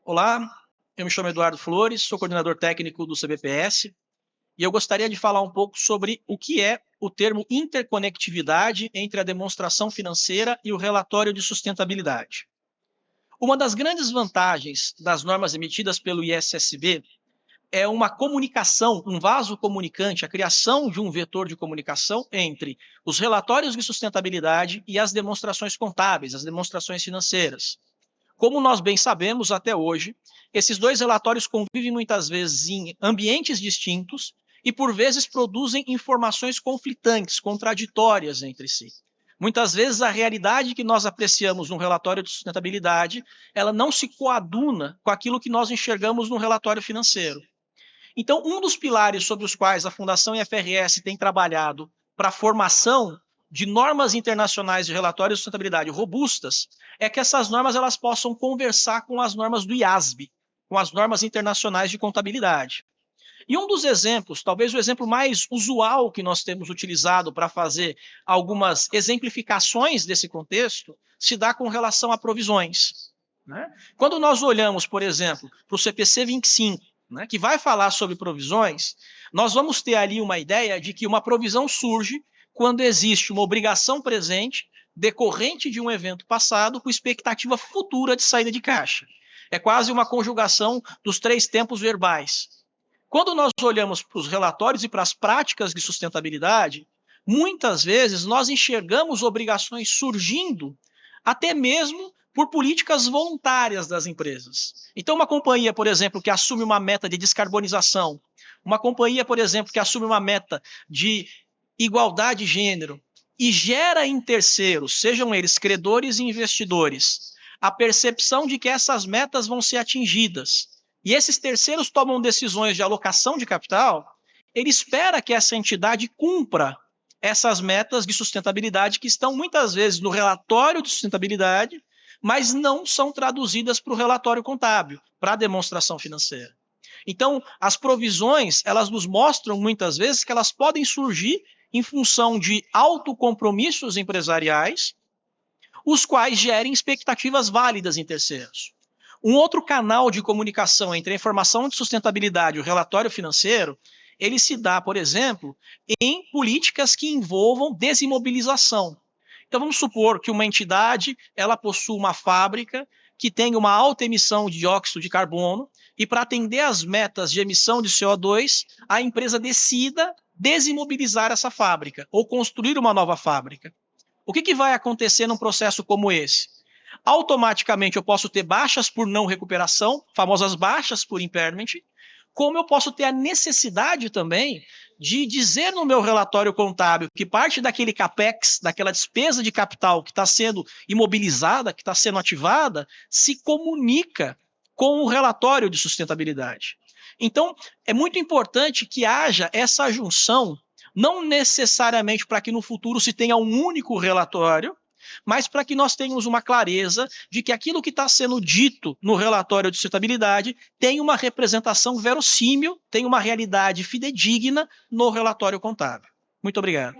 Olá, eu me chamo Eduardo Flores, sou coordenador técnico do CBPS e eu gostaria de falar um pouco sobre o que é o termo interconectividade entre a demonstração financeira e o relatório de sustentabilidade. Uma das grandes vantagens das normas emitidas pelo ISSB é uma comunicação, um vaso comunicante, a criação de um vetor de comunicação entre os relatórios de sustentabilidade e as demonstrações contábeis, as demonstrações financeiras. Como nós bem sabemos até hoje, esses dois relatórios convivem muitas vezes em ambientes distintos e por vezes produzem informações conflitantes, contraditórias entre si. Muitas vezes a realidade que nós apreciamos num relatório de sustentabilidade, ela não se coaduna com aquilo que nós enxergamos no relatório financeiro. Então, um dos pilares sobre os quais a Fundação IFRS tem trabalhado para a formação de normas internacionais de relatório de sustentabilidade robustas é que essas normas elas possam conversar com as normas do IASB, com as normas internacionais de contabilidade. E um dos exemplos, talvez o exemplo mais usual que nós temos utilizado para fazer algumas exemplificações desse contexto, se dá com relação a provisões. Né? Quando nós olhamos, por exemplo, para o CPC 25, né, que vai falar sobre provisões, nós vamos ter ali uma ideia de que uma provisão surge quando existe uma obrigação presente decorrente de um evento passado com expectativa futura de saída de caixa. É quase uma conjugação dos 3 tempos verbais. Quando nós olhamos para os relatórios e para as práticas de sustentabilidade, muitas vezes nós enxergamos obrigações surgindo até mesmo por políticas voluntárias das empresas. Então, uma companhia, por exemplo, que assume uma meta de descarbonização, uma companhia, por exemplo, que assume uma meta de igualdade de gênero e gera em terceiros, sejam eles credores e investidores, a percepção de que essas metas vão ser atingidas e esses terceiros tomam decisões de alocação de capital, ele espera que essa entidade cumpra essas metas de sustentabilidade que estão muitas vezes no relatório de sustentabilidade, mas não são traduzidas para o relatório contábil, para a demonstração financeira. Então, as provisões, elas nos mostram muitas vezes que elas podem surgir em função de autocompromissos empresariais, os quais gerem expectativas válidas em terceiros. Um outro canal de comunicação entre a informação de sustentabilidade e o relatório financeiro, ele se dá, por exemplo, em políticas que envolvam desimobilização. Então vamos supor que uma entidade ela possua uma fábrica que tem uma alta emissão de dióxido de carbono e para atender às metas de emissão de CO2, a empresa decida desimobilizar essa fábrica ou construir uma nova fábrica. O que vai acontecer num processo como esse? Automaticamente eu posso ter baixas por não recuperação, famosas baixas por impairment, como eu posso ter a necessidade também de dizer no meu relatório contábil que parte daquele capex, daquela despesa de capital que está sendo imobilizada, que está sendo ativada, se comunica com o relatório de sustentabilidade. Então, é muito importante que haja essa junção, não necessariamente para que no futuro se tenha um único relatório, mas para que nós tenhamos uma clareza de que aquilo que está sendo dito no relatório de sustentabilidade tem uma representação verossímil, tem uma realidade fidedigna no relatório contábil. Muito obrigado.